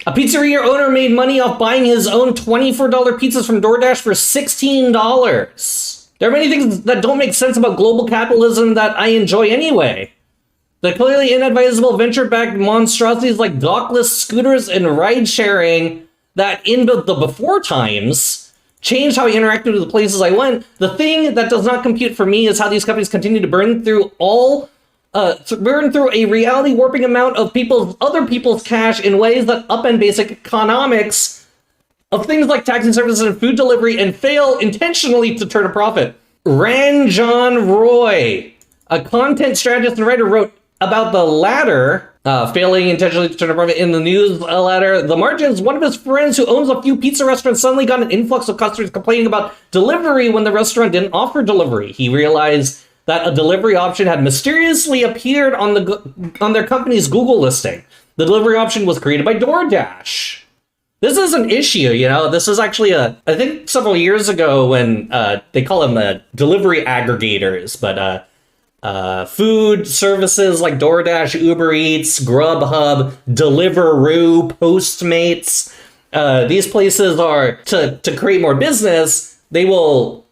A pizzeria owner made money off buying his own $24 pizzas from DoorDash for $16. There are many things that don't make sense about global capitalism that I enjoy anyway. The clearly inadvisable venture-backed monstrosities like dockless scooters and ride-sharing that in the before times changed how I interacted with the places I went. The thing that does not compute for me is how these companies continue to burn through a reality warping amount of other people's cash in ways that upend basic economics of things like taxi services and food delivery and fail intentionally to turn a profit. Ranjan Roy, a content strategist and writer, wrote about the latter, failing intentionally to turn a profit in the newsletter The Margins. One of his friends who owns a few pizza restaurants suddenly got an influx of customers complaining about delivery when the restaurant didn't offer delivery. He realized that a delivery option had mysteriously appeared on their company's Google listing. The delivery option was created by DoorDash. This is an issue, you know. This is actually I think several years ago when they call them delivery aggregators, but food services like DoorDash, Uber Eats, Grubhub, Deliveroo, Postmates. These places are to create more business. They will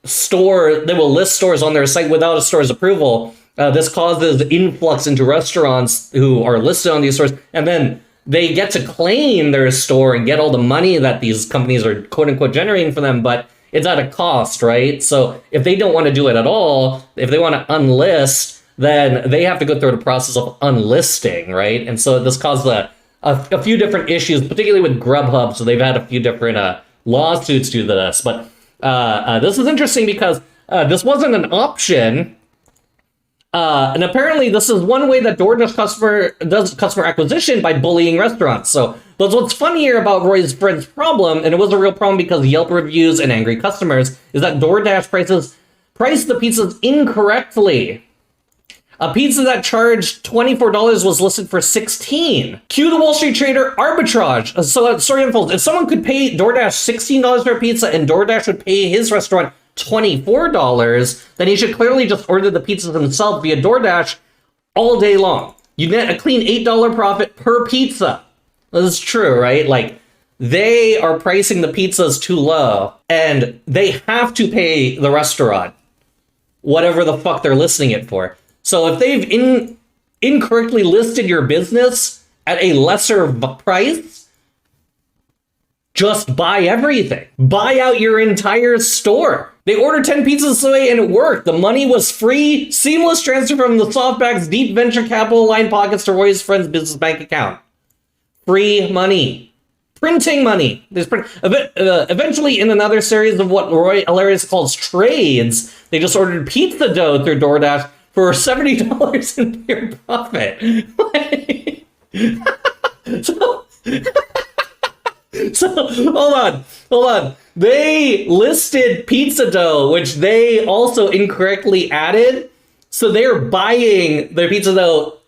list stores on their site without a store's approval. This causes influx into restaurants who are listed on these stores, and then they get to claim their store and get all the money that these companies are quote unquote generating for them, but it's at a cost, right? So if they don't want to do it at all, if they want to unlist, then they have to go through the process of unlisting, right? And so this caused a few different issues, particularly with Grubhub. So they've had a few different lawsuits due to this, but this is interesting because this wasn't an option. And apparently this is one way that DoorDash does customer acquisition by bullying restaurants. So but what's funny here about Roy's friend's problem, and it was a real problem because Yelp reviews and angry customers, is that DoorDash priced the pizzas incorrectly. A pizza that charged $24 was listed for $16. Cue the Wall Street Trader arbitrage. So story unfolds. If someone could pay DoorDash $16 for a pizza and DoorDash would pay his restaurant $24, then he should clearly just order the pizzas himself via DoorDash all day long. You net a clean $8 profit per pizza. This is true, right? Like, they are pricing the pizzas too low, and they have to pay the restaurant whatever the fuck they're listing it for. So if they've incorrectly listed your business at a lesser price, just buy everything. Buy out your entire store. They ordered 10 pizzas away and it worked. The money was free, seamless transfer from the softback's deep venture capital line pockets to Roy's friend's business bank account. Free money. Printing money. Eventually, in another series of what Roy hilarious calls trades, they just ordered pizza dough through DoorDash for $70 in pure profit. So hold on. They listed pizza dough, which they also incorrectly added. So they're buying their pizza dough.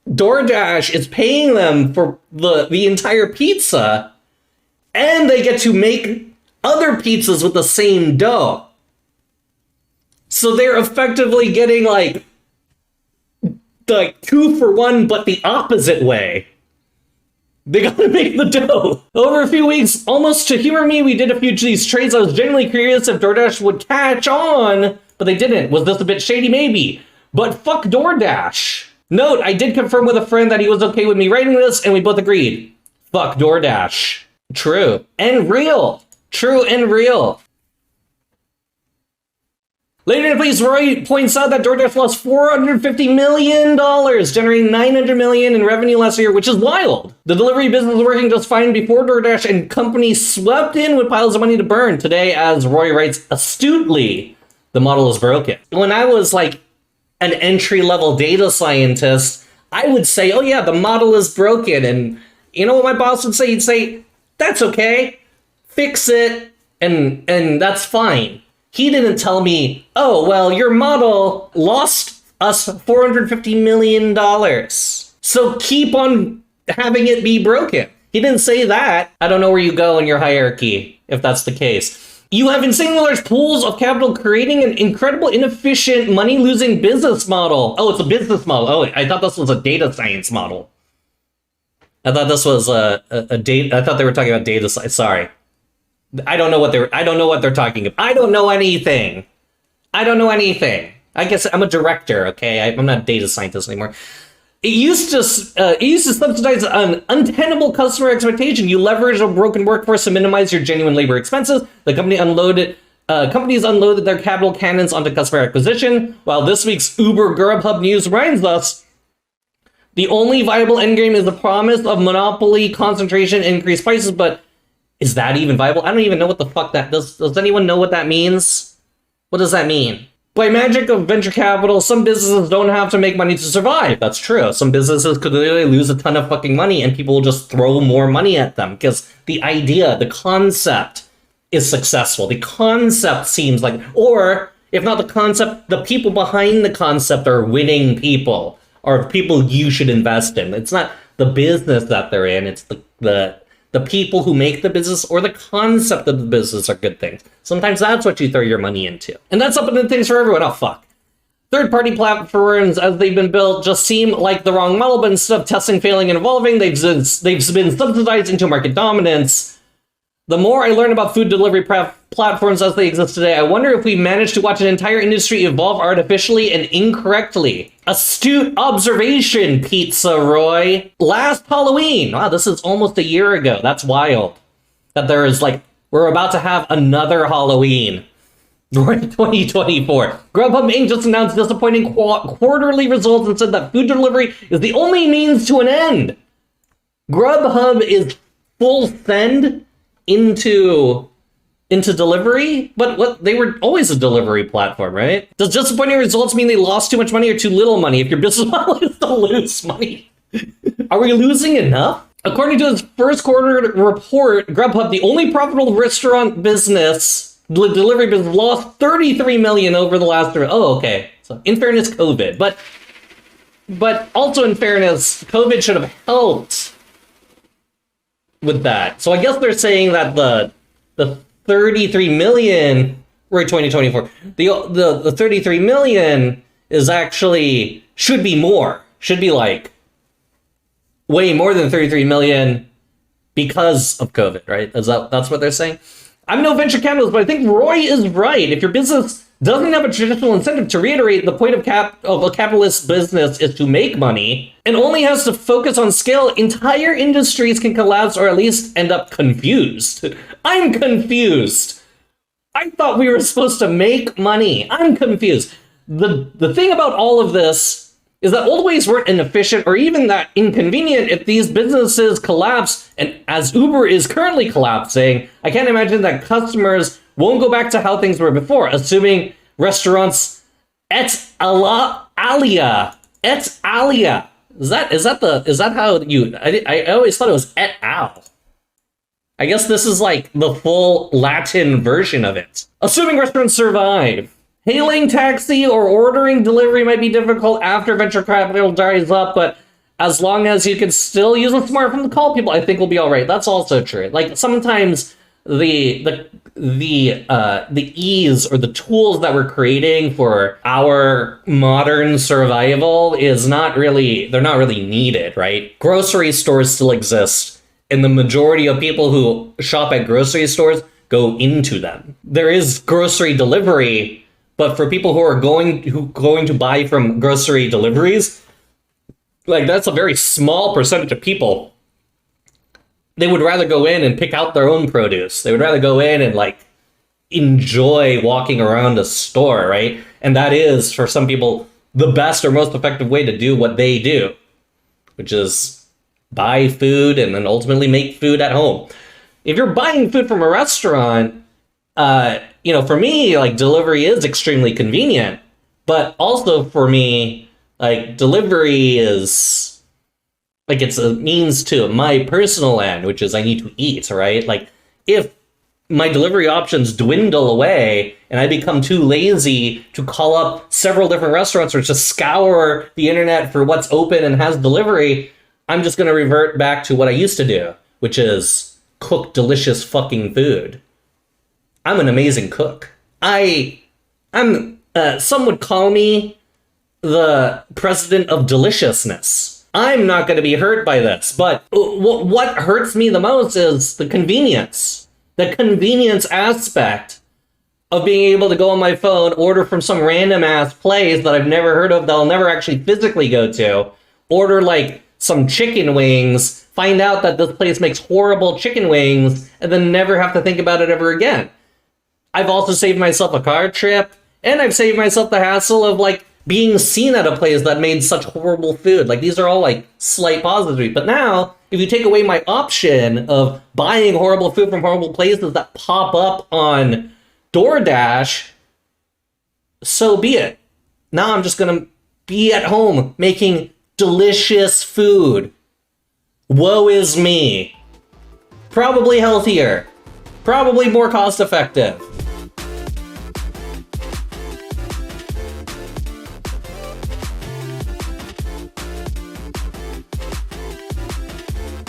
DoorDash is paying them for the entire pizza, and they get to make other pizzas with the same dough. So they're effectively getting like 2 for 1, but the opposite way. They gotta make the dough. Over a few weeks, almost to humor me, we did a few of these trades. I was genuinely curious if DoorDash would catch on, but they didn't. Was this a bit shady? Maybe. But fuck DoorDash. Note, I did confirm with a friend that he was okay with me writing this, and we both agreed. Fuck DoorDash. True. And real. True and real. Later in the piece, Roy points out that DoorDash lost $450 million, generating $900 million in revenue last year, which is wild. The delivery business was working just fine before DoorDash and company swept in with piles of money to burn. Today, as Roy writes astutely, the model is broken. When I was like an entry-level data scientist, I would say, oh yeah, the model is broken. And you know what my boss would say? He'd say, that's okay, fix it, and that's fine. He didn't tell me, oh, well, your model lost us $450 million. So keep on having it be broken. He didn't say that. I don't know where you go in your hierarchy, if that's the case. You have insanely large pools of capital creating an incredible, inefficient, money-losing business model. Oh, it's a business model. Oh, I thought this was a data science model. I thought this was a date. I thought they were talking about data science. Sorry. I don't know what they're talking about. I don't know anything. I guess I'm a director, okay? I'm not a data scientist anymore. It used to subsidize an untenable customer expectation. You leverage a broken workforce to minimize your genuine labor expenses. The companies unloaded their capital cannons onto customer acquisition. While this week's Uber Grubhub news reminds us, the only viable endgame is the promise of monopoly concentration and increased prices. But is that even viable? I don't even know what the fuck that does. Does anyone know what that means? What does that mean? By magic of venture capital, some businesses don't have to make money to survive. That's true. Some businesses could literally lose a ton of fucking money and people will just throw more money at them because the idea, the concept is successful. The concept seems like, or if not the concept, the people behind the concept are winning people, or people you should invest in. It's not the business that they're in, it's the people who make the business or the concept of the business are good things. Sometimes that's what you throw your money into. And that's up to things for everyone. Oh, fuck. Third-party platforms, as they've been built, just seem like the wrong model, but instead of testing, failing, and evolving, they've been subsidized into market dominance. The more I learn about food delivery platforms as they exist today, I wonder if we managed to watch an entire industry evolve artificially and incorrectly. Astute observation, Pizza Roy. Last Halloween. Wow, this is almost a year ago. That's wild. That there is we're about to have another Halloween. During 2024. Grubhub Inc. just announced disappointing quarterly results and said that food delivery is the only means to an end. Grubhub is full send into delivery, but what they were always a delivery platform, right? Does disappointing results mean they lost too much money or too little money? If your business model is to lose money, are we losing enough? According to its first quarter report, Grubhub, the only profitable restaurant business, delivery business, lost $33 million over the last year. Oh, okay. So in fairness, COVID, but also in fairness, COVID should have helped with that. So I guess they're saying that the 33 million, we're 2024. The 33 million is actually should be more. Should be way more than 33 million because of COVID, right? That's what they're saying? I'm no venture capitalist, but I think Roy is right. If your business doesn't have a traditional incentive, to reiterate, the point of a capitalist business is to make money and only has to focus on scale, entire industries can collapse or at least end up confused. I'm confused. I thought we were supposed to make money. I'm confused. The thing about all of this is that old ways weren't inefficient or even that inconvenient. If these businesses collapse, and as Uber is currently collapsing, I can't imagine that customers won't go back to how things were before, assuming restaurants et alia. Is that how you, I always thought it was et al. I guess this is the full Latin version of it. Assuming restaurants survive. Hailing taxi or ordering delivery might be difficult after venture capital dries up, but as long as you can still use a smartphone to call people, I think we'll be all right. That's also true. Sometimes the ease or the tools that we're creating for our modern survival they're not really needed, right? Grocery stores still exist, and the majority of people who shop at grocery stores go into them. There is grocery delivery, but for people who are going to buy from grocery deliveries, that's a very small percentage of people. They would rather go in and pick out their own produce. They would rather go in and enjoy walking around a store, right? And that is, for some people, the best or most effective way to do what they do, which is buy food and then ultimately make food at home. If you're buying food from a restaurant, for me, delivery is extremely convenient, but also for me, delivery is it's a means to my personal end, which is I need to eat, right? If my delivery options dwindle away and I become too lazy to call up several different restaurants or just scour the internet for what's open and has delivery, I'm just going to revert back to what I used to do, which is cook delicious fucking food. I'm an amazing cook. Some would call me the president of deliciousness. I'm not going to be hurt by this. But what hurts me the most is the convenience. The convenience aspect of being able to go on my phone, order from some random ass place that I've never heard of, that I'll never actually physically go to, order like some chicken wings, find out that this place makes horrible chicken wings, and then never have to think about it ever again. I've also saved myself a car trip, and I've saved myself the hassle of like being seen at a place that made such horrible food. Like, these are all like slight positives. But now, if you take away my option of buying horrible food from horrible places that pop up on DoorDash, so be it. Now I'm just gonna be at home making delicious food. Woe is me. Probably healthier. Probably more cost effective.